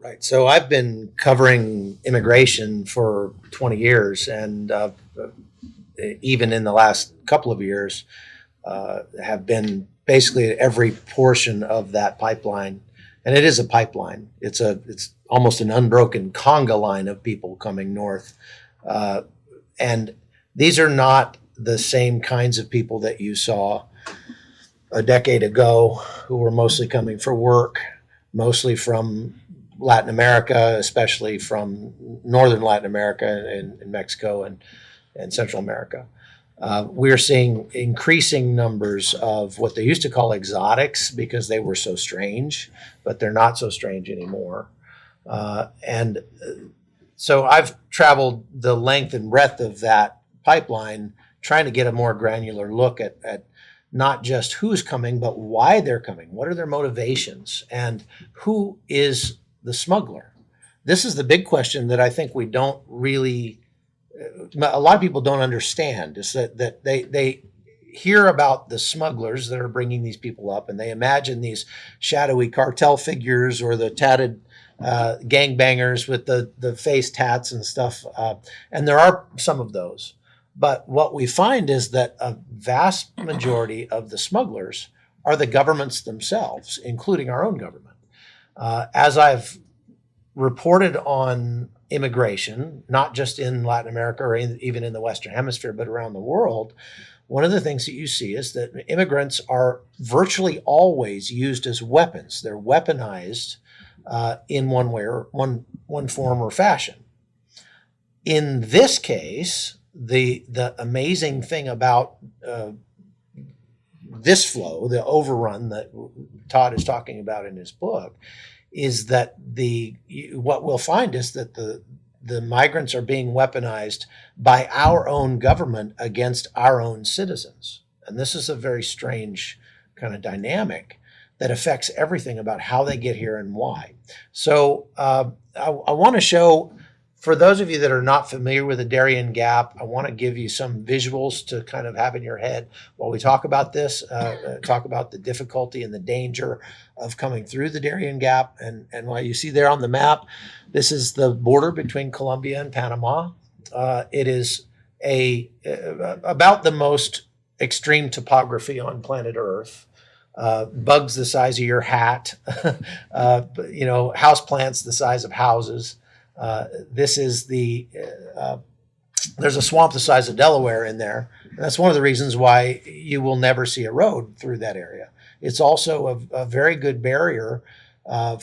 Right. So I've been covering immigration for 20 years, and even in the last couple of years, have been basically at every portion of that pipeline. And it is a pipeline. It's almost an unbroken conga line of people coming north, uh, and these are not the same kinds of people that you saw a decade ago, who were mostly coming for work, mostly from Latin America, especially from northern Latin America and Mexico and Central America. We're seeing increasing numbers of what they used to call exotics because they were so strange, but they're not so strange anymore. And so I've traveled the length and breadth of that pipeline trying to get a more granular look at not just who's coming, but why they're coming. What are their motivations? And who is the smuggler? This is the big question that I think we don't really, a lot of people don't understand, is that they hear about the smugglers that are bringing these people up, and they imagine these shadowy cartel figures or the tatted gangbangers with the face tats and stuff. And there are some of those. But what we find is that a vast majority of the smugglers are the governments themselves, including our own government. As I've reported on immigration, not just in Latin America or even in the Western Hemisphere, but around the world, one of the things that you see is that immigrants are virtually always used as weapons. They're weaponized in one way or one form or fashion. In this case, the amazing thing about this flow, the overrun that Todd is talking about in his book, is that what we'll find is that the migrants are being weaponized by our own government against our own citizens. And this is a very strange kind of dynamic that affects everything about how they get here and why. So I want to show, for those of you that are not familiar with the Darien Gap, I want to give you some visuals to kind of have in your head while we talk about this, talk about the difficulty and the danger of coming through the Darien Gap. And while you see there on the map, this is the border between Colombia and Panama. It is about the most extreme topography on planet Earth. Bugs the size of your hat, house plants the size of houses. This is there's a swamp the size of Delaware in there. And that's one of the reasons why you will never see a road through that area. It's also a very good barrier to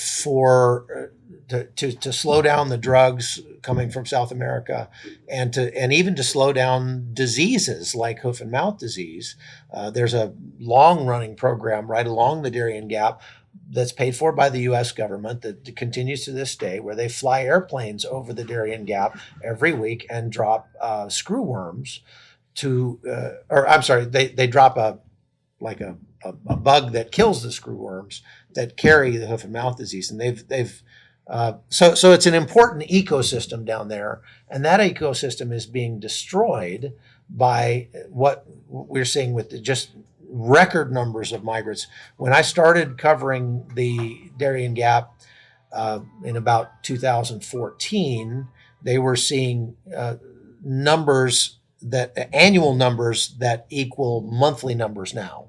slow down the drugs coming from South America, and even to slow down diseases like hoof and mouth disease. There's a long running program right along the Darien Gap that's paid for by the U.S. government that continues to this day, where they fly airplanes over the Darien Gap every week and drop screwworms they drop a bug that kills the screwworms that carry the hoof and mouth disease. And so it's an important ecosystem down there, and that ecosystem is being destroyed by what we're seeing with just record numbers of migrants. When I started covering the Darien Gap in about 2014, they were seeing annual numbers that equal monthly numbers now.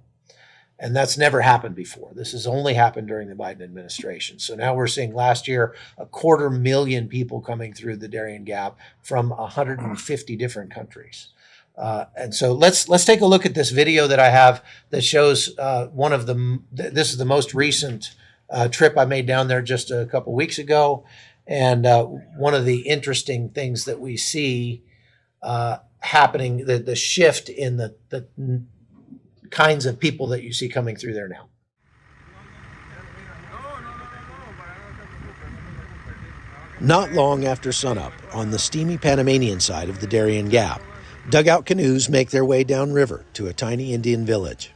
And that's never happened before. This has only happened during the Biden administration. So now we're seeing last year 250,000 people coming through the Darien Gap from 150 different countries. And so let's take a look at this video that I have that shows this is the most recent trip I made down there just a couple weeks ago. And one of the interesting things that we see happening, the shift in the kinds of people that you see coming through there now. Not long after sunup on the steamy Panamanian side of the Darien Gap, dugout canoes make their way downriver to a tiny Indian village.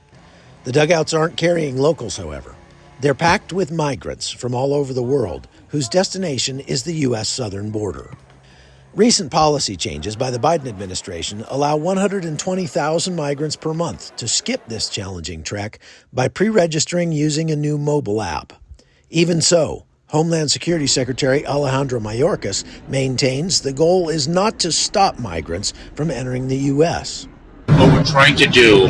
The dugouts aren't carrying locals, however. They're packed with migrants from all over the world whose destination is the U.S. southern border. Recent policy changes by the Biden administration allow 120,000 migrants per month to skip this challenging trek by pre-registering using a new mobile app. Even so, Homeland Security Secretary Alejandro Mayorkas maintains the goal is not to stop migrants from entering the U.S. What we're trying to do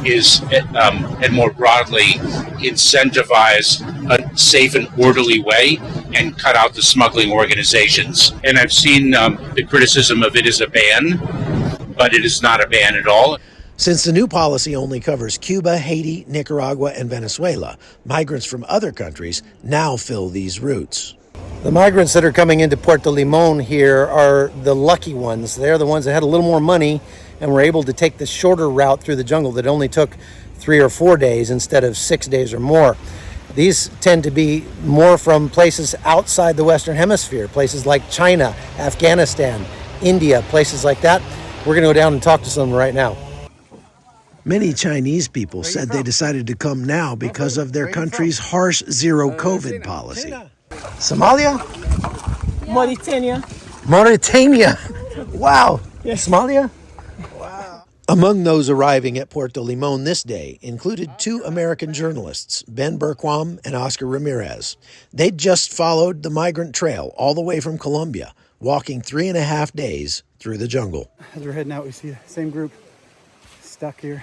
is, and more broadly, incentivize a safe and orderly way and cut out the smuggling organizations. And I've seen the criticism of it as a ban, but it is not a ban at all. Since the new policy only covers Cuba, Haiti, Nicaragua, and Venezuela, migrants from other countries now fill these routes. The migrants that are coming into Puerto Limon here are the lucky ones. They're the ones that had a little more money and were able to take the shorter route through the jungle that only took 3 or 4 days instead of 6 days or more. These tend to be more from places outside the Western Hemisphere, places like China, Afghanistan, India, places like that. We're going to go down and talk to some right now. Many Chinese people said they decided to come now because of their country's harsh zero-COVID policy. Somalia? Mauritania. Mauritania. Wow. Yes. Somalia? Wow. Among those arriving at Puerto Limon this day included 2 American journalists, Ben Berquam and Oscar Ramirez. They'd just followed the migrant trail all the way from Colombia, walking 3.5 days through the jungle. As we're heading out, we see the same group stuck here,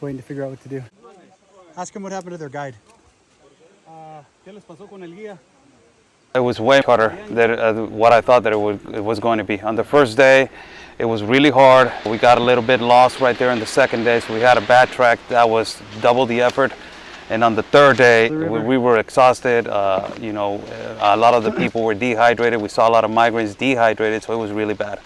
waiting to figure out what to do. Ask them what happened to their guide. It was way harder than what I thought that it was going to be. On the first day, it was really hard. We got a little bit lost right there on the second day, so we had a backtrack that was double the effort. And on the third day, we were exhausted. A lot of the people were dehydrated. We saw a lot of migrants dehydrated, so it was really bad.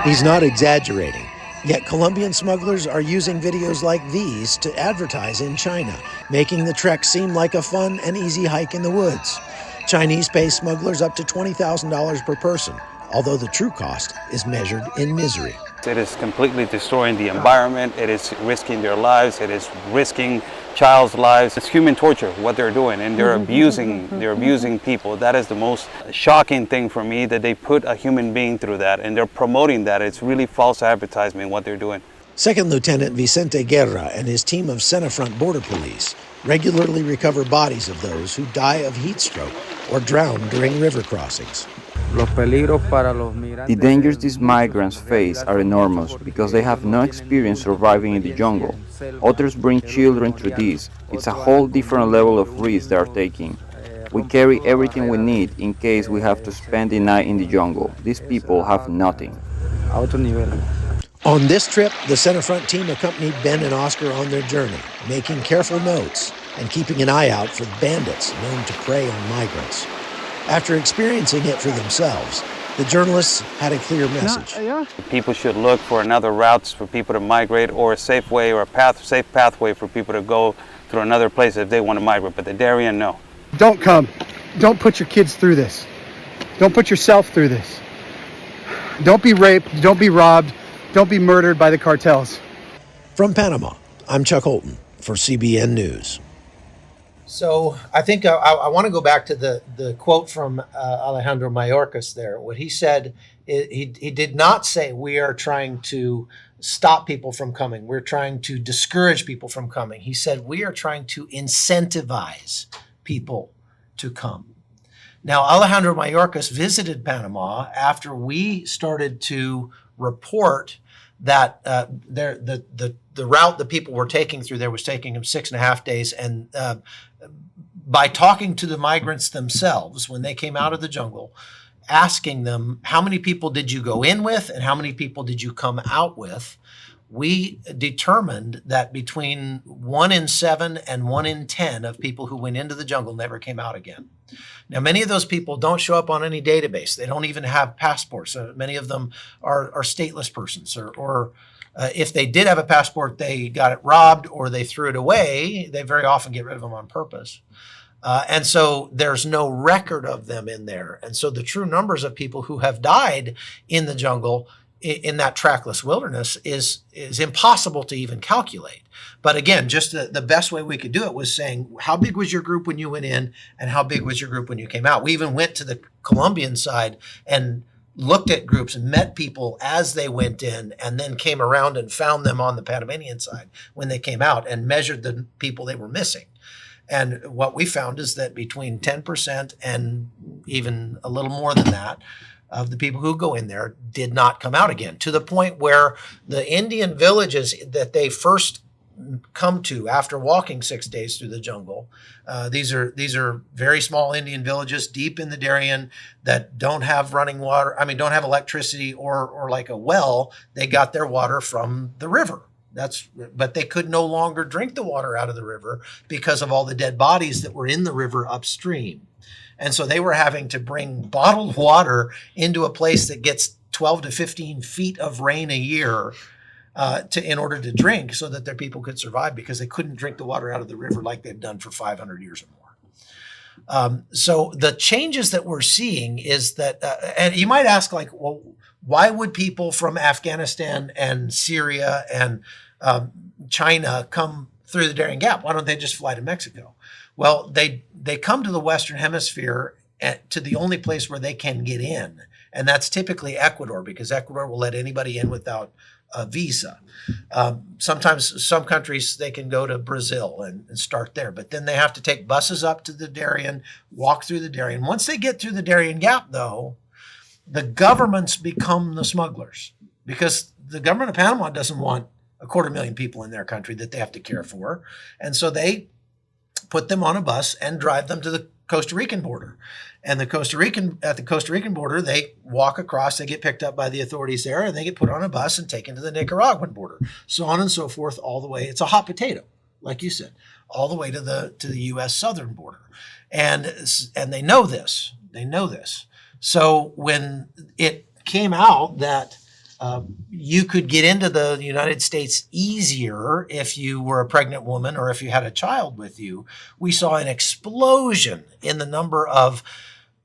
He's not exaggerating. Yet Colombian smugglers are using videos like these to advertise in China, making the trek seem like a fun and easy hike in the woods. Chinese pay smugglers up to $20,000 per person, although the true cost is measured in misery. It is completely destroying the environment. It is risking their lives. It is risking child's lives. It's human torture, what they're doing, and they're abusing people. That is the most shocking thing for me, that they put a human being through that, and they're promoting that. It's really false advertisement, what they're doing. Second Lieutenant Vicente Guerra and his team of Senafront Border Police regularly recover bodies of those who die of heat stroke or drown during river crossings. The dangers these migrants face are enormous because they have no experience surviving in the jungle. Others bring children through this. It's a whole different level of risk they are taking. We carry everything we need in case we have to spend the night in the jungle. These people have nothing. On this trip, the Senafront team accompanied Ben and Oscar on their journey, making careful notes and keeping an eye out for bandits known to prey on migrants. After experiencing it for themselves, the journalists had a clear message. People should look for another routes for people to migrate, or a safe way or safe pathway for people to go through another place if they want to migrate. But the Darien, no. Don't come. Don't put your kids through this. Don't put yourself through this. Don't be raped. Don't be robbed. Don't be murdered by the cartels. From Panama, I'm Chuck Holton for CBN News. So I think I want to go back to the quote from Alejandro Mayorkas there. What he said, he did not say we are trying to stop people from coming. We're trying to discourage people from coming. He said we are trying to incentivize people to come. Now, Alejandro Mayorkas visited Panama after we started to report that the route the people were taking through there was taking them 6.5 days. And by talking to the migrants themselves, when they came out of the jungle, asking them, how many people did you go in with and how many people did you come out with? We determined that between 1 in 7 and 1 in 10 of people who went into the jungle never came out again. Now, many of those people don't show up on any database. They don't even have passports. Many of them are stateless persons, or if they did have a passport, they got it robbed or they threw it away. They very often get rid of them on purpose. And so there's no record of them in there. And so the true numbers of people who have died in the jungle in that trackless wilderness is impossible to even calculate. But again, just the best way we could do it was saying, how big was your group when you went in and how big was your group when you came out? We even went to the Colombian side and looked at groups and met people as they went in, and then came around and found them on the Panamanian side when they came out and measured the people they were missing. And what we found is that between 10% and even a little more than that of the people who go in there did not come out again, to the point where the Indian villages that they first come to after walking 6 days through the jungle. These are very small Indian villages deep in the Darien that don't have running water. Don't have electricity or like a well. They got their water from the river. But they could no longer drink the water out of the river because of all the dead bodies that were in the river upstream. And so they were having to bring bottled water into a place that gets 12 to 15 feet of rain a year in order to drink, so that their people could survive, because they couldn't drink the water out of the river like they've done for 500 years or more. So the changes that we're seeing is that, and you might ask, like, well, why would people from Afghanistan and Syria and China come through the Darien Gap? Why don't they just fly to Mexico? Well, they come to the Western Hemisphere, to the only place where they can get in, and that's typically Ecuador, because Ecuador will let anybody in without a visa. Sometimes some countries, they can go to Brazil and start there, but then they have to take buses up to the Darien, walk through the Darien. Once they get through the Darien Gap, though, the governments become the smugglers, because the government of Panama doesn't want 250,000 people in their country that they have to care for. And so they put them on a bus and drive them to the Costa Rican border. And at the Costa Rican border, they walk across, they get picked up by the authorities there, and they get put on a bus and taken to the Nicaraguan border, so on and so forth, all the way. It's a hot potato, like you said, all the way to the U.S. southern border. And they know this. They know this. So when it came out that you could get into the United States easier if you were a pregnant woman or if you had a child with you, we saw an explosion in the number of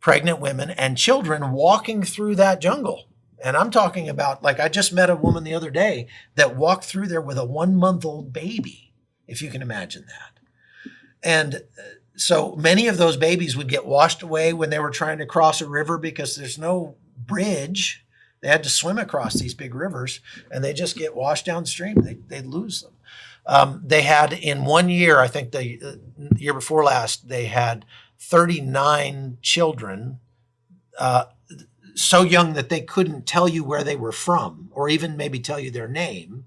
pregnant women and children walking through that jungle. And I'm talking about, like, I just met a woman the other day that walked through there with a 1-month-old baby, if you can imagine that. And so many of those babies would get washed away when they were trying to cross a river, because there's no bridge. They had to swim across these big rivers, and they just get washed downstream. They'd lose them. They had, in 1 year, I think the year before last, they had 39 children so young that they couldn't tell you where they were from, or even maybe tell you their name,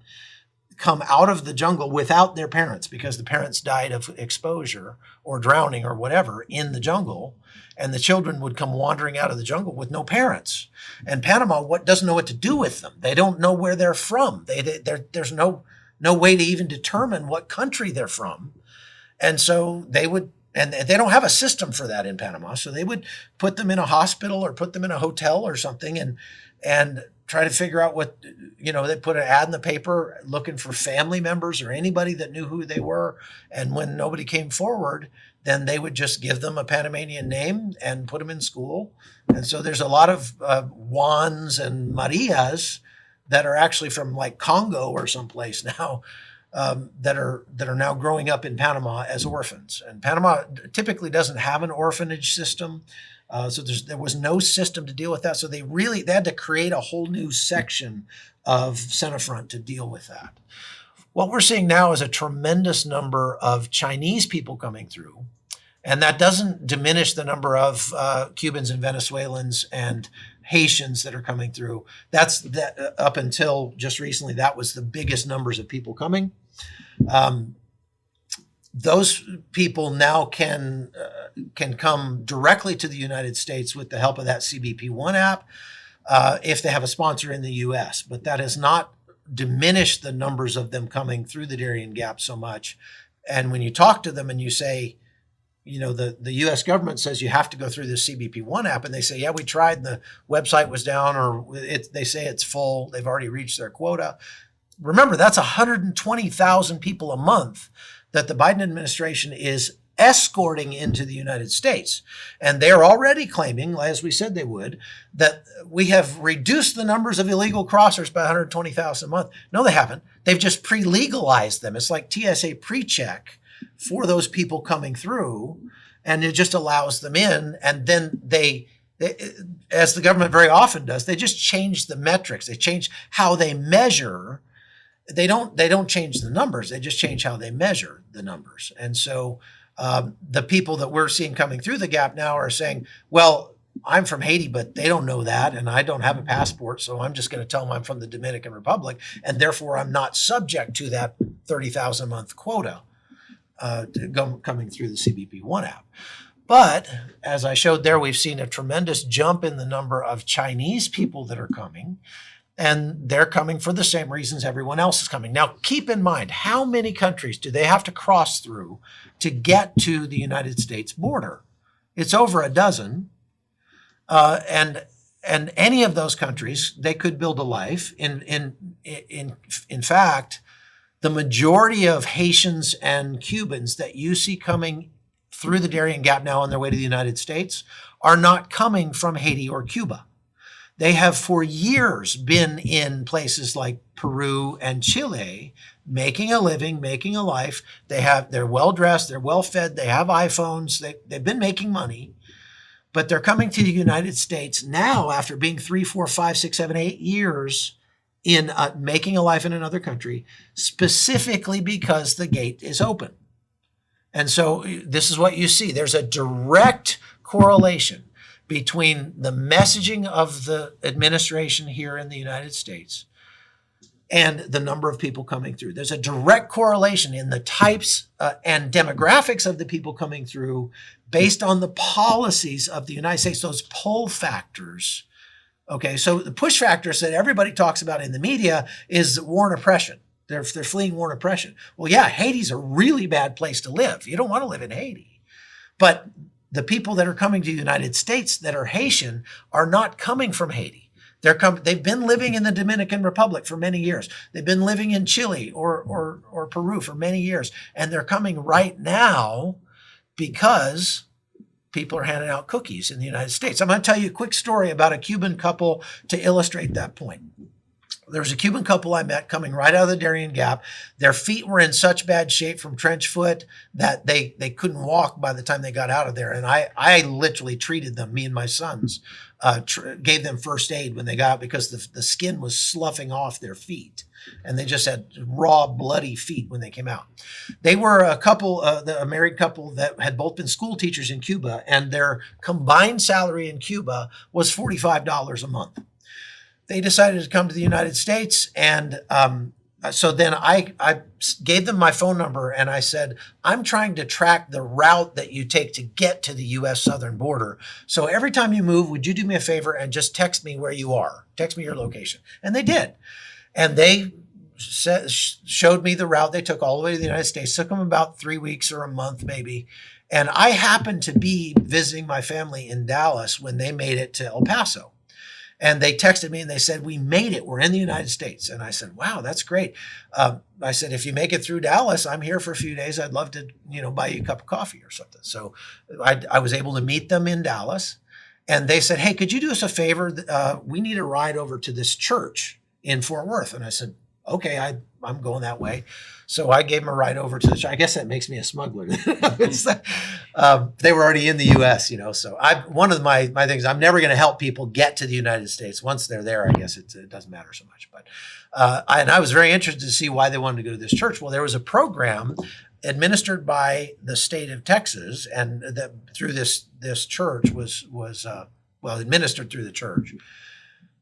come out of the jungle without their parents, because the parents died of exposure or drowning or whatever in the jungle. And the children would come wandering out of the jungle with no parents. And Panama doesn't know what to do with them. They don't know where they're from. There's no way to even determine what country they're from. And so they don't have a system for that in Panama. So they would put them in a hospital or put them in a hotel or something, and try to figure out what, they put an ad in the paper looking for family members or anybody that knew who they were. And when nobody came forward, then they would just give them a Panamanian name and put them in school. And so there's a lot of Juans and Marias that are actually from, like, Congo or someplace now, that are now growing up in Panama as orphans. And Panama typically doesn't have an orphanage system. So there was no system to deal with that. So they had to create a whole new section of Centerfront to deal with that. What we're seeing now is a tremendous number of Chinese people coming through. And that doesn't diminish the number of Cubans and Venezuelans and Haitians that are coming through. Up until just recently, that was the biggest numbers of people coming. Those people now can come directly to the United States with the help of that CBP1 app if they have a sponsor in the U.S. But that has not diminished the numbers of them coming through the Darien Gap so much. And when you talk to them and you say, the U.S. government says you have to go through the CBP1 app, and they say, yeah, we tried, and the website was down, or they say it's full, they've already reached their quota. Remember, that's 120,000 people a month that the Biden administration is escorting into the United States. And they're already claiming, as we said they would, that we have reduced the numbers of illegal crossers by 120,000 a month. No, they haven't. They've just pre-legalized them. It's like TSA pre-check for those people coming through, and it just allows them in. And then they, as the government very often does, they just change the metrics. They change how they measure. They don't change the numbers. They just change how they measure the numbers. And so The people that we're seeing coming through the gap now are saying, well, I'm from Haiti, but they don't know that, and I don't have a passport, so I'm just going to tell them I'm from the Dominican Republic, and therefore I'm not subject to that 30,000 a month quota coming through the CBP1 app. But as I showed there, we've seen a tremendous jump in the number of Chinese people that are coming, and they're coming for the same reasons everyone else is coming. Now, keep in mind, how many countries do they have to cross through to get to the United States border? It's over a dozen. And any of those countries, they could build a life. In fact, the majority of Haitians and Cubans that you see coming through the Darien Gap now on their way to the United States are not coming from Haiti or Cuba. They have for years been in places like Peru and Chile, making a living, making a life. They're well dressed, they're well fed, they have iPhones, they've been making money. But they're coming to the United States now after being 3, 4, 5, 6, 7, 8 years in making a life in another country, specifically because the gate is open. And so this is what you see. There's a direct correlation between the messaging of the administration here in the United States and the number of people coming through. There's a direct correlation in the types and demographics of the people coming through based on the policies of the United States, those pull factors. Okay, so the push factors that everybody talks about in the media is war and oppression. They're fleeing war and oppression. Well, yeah, Haiti's a really bad place to live. You don't want to live in Haiti. But the people that are coming to the United States that are Haitian are not coming from Haiti. They've been living in the Dominican Republic for many years. They've been living in Chile or Peru for many years. And they're coming right now because people are handing out cookies in the United States. I'm going to tell you a quick story about a Cuban couple to illustrate that point. There was a Cuban couple I met coming right out of the Darien Gap. Their feet were in such bad shape from trench foot that they couldn't walk by the time they got out of there. And I literally treated them, me and my sons, gave them first aid when they got out because the skin was sloughing off their feet. And they just had raw, bloody feet when they came out. They were a married couple that had both been school teachers in Cuba, and their combined salary in Cuba was $45 a month. They decided to come to the United States, and so then I gave them my phone number, and I said, I'm trying to track the route that you take to get to the U.S. southern border. So every time you move, would you do me a favor and just text me where you are? Text me your location. And they did. And they showed me the route they took all the way to the United States. Took them about 3 weeks or a month maybe. And I happened to be visiting my family in Dallas when they made it to El Paso. And they texted me and they said, we made it. We're in the United States. And I said, wow, that's great. I said, if you make it through Dallas, I'm here for a few days. I'd love to, buy you a cup of coffee or something. So I was able to meet them in Dallas. And they said, hey, could you do us a favor? We need a ride over to this church in Fort Worth. And I said, okay, I'm going that way. So I gave them a ride over to the church. I guess that makes me a smuggler. They were already in the U.S., So one of my things, I'm never going to help people get to the United States. Once they're there, I guess it doesn't matter so much. But I was very interested to see why they wanted to go to this church. Well, there was a program administered by the state of Texas, and that through this church was administered through the church,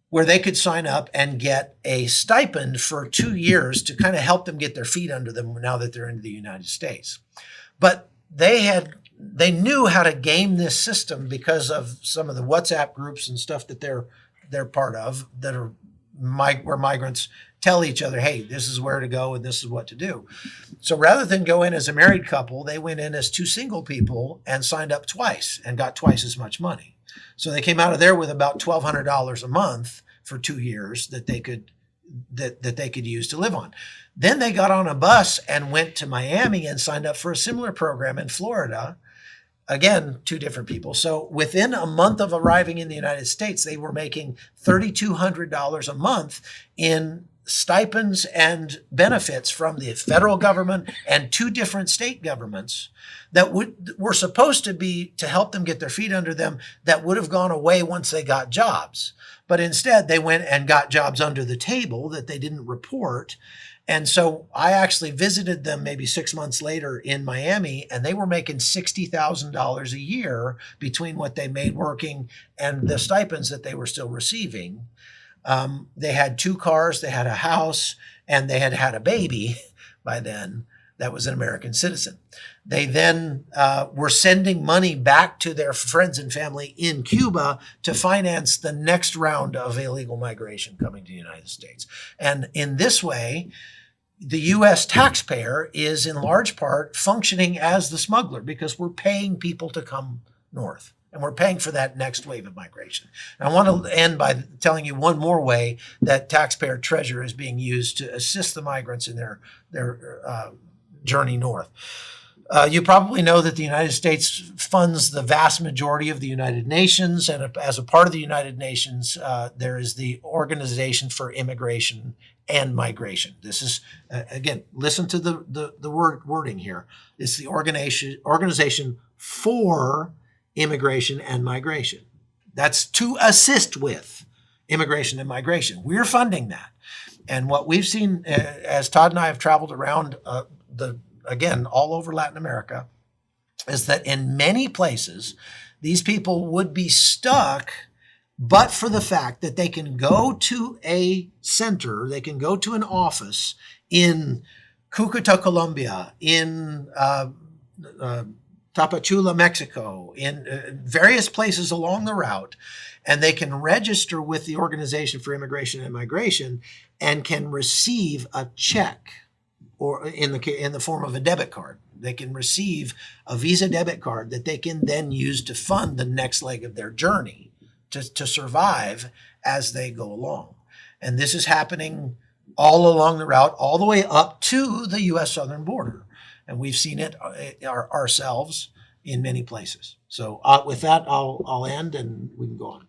where they could sign up and get a stipend for 2 years to kind of help them get their feet under them now that they're into the United States. But they knew how to game this system because of some of the WhatsApp groups and stuff that they're part of that are where migrants tell each other, hey, this is where to go and this is what to do. So rather than go in as a married couple, they went in as two single people and signed up twice and got twice as much money. So they came out of there with about $1,200 a month for 2 years that they could use to live on. Then they got on a bus and went to Miami and signed up for a similar program in Florida. Again, two different people. So within a month of arriving in the United States, they were making $3,200 a month in stipends and benefits from the federal government and two different state governments that were supposed to be to help them get their feet under them, that would have gone away once they got jobs. But instead, they went and got jobs under the table that they didn't report. And so I actually visited them maybe 6 months later in Miami, and they were making $60,000 a year between what they made working and the stipends that they were still receiving. They had 2 cars, they had a house, and they had had a baby by then that was an American citizen. They then were sending money back to their friends and family in Cuba to finance the next round of illegal migration coming to the United States. And in this way, the U.S. taxpayer is in large part functioning as the smuggler because we're paying people to come north. And we're paying for that next wave of migration. And I want to end by telling you one more way that taxpayer treasure is being used to assist the migrants in their journey north. You probably know that the United States funds the vast majority of the United Nations, and as a part of the United Nations, there is the Organization for Immigration and Migration. This is, again, listen to the wording here. It's the Organization for Immigration and Migration. That's to assist with immigration and migration. We're funding that. And what we've seen, as Todd and I have traveled around again, all over Latin America, is that in many places, these people would be stuck, but for the fact that they can go to a center, they can go to an office in Cucuta, Colombia, in Tapachula, Mexico, in various places along the route, and they can register with the Organization for Immigration and Migration and can receive a check, or in the form of a debit card. They can receive a Visa debit card that they can then use to fund the next leg of their journey to survive as they go along. And this is happening all along the route, all the way up to the U.S. southern border. And we've seen it ourselves in many places. So with that, I'll end and we can go on.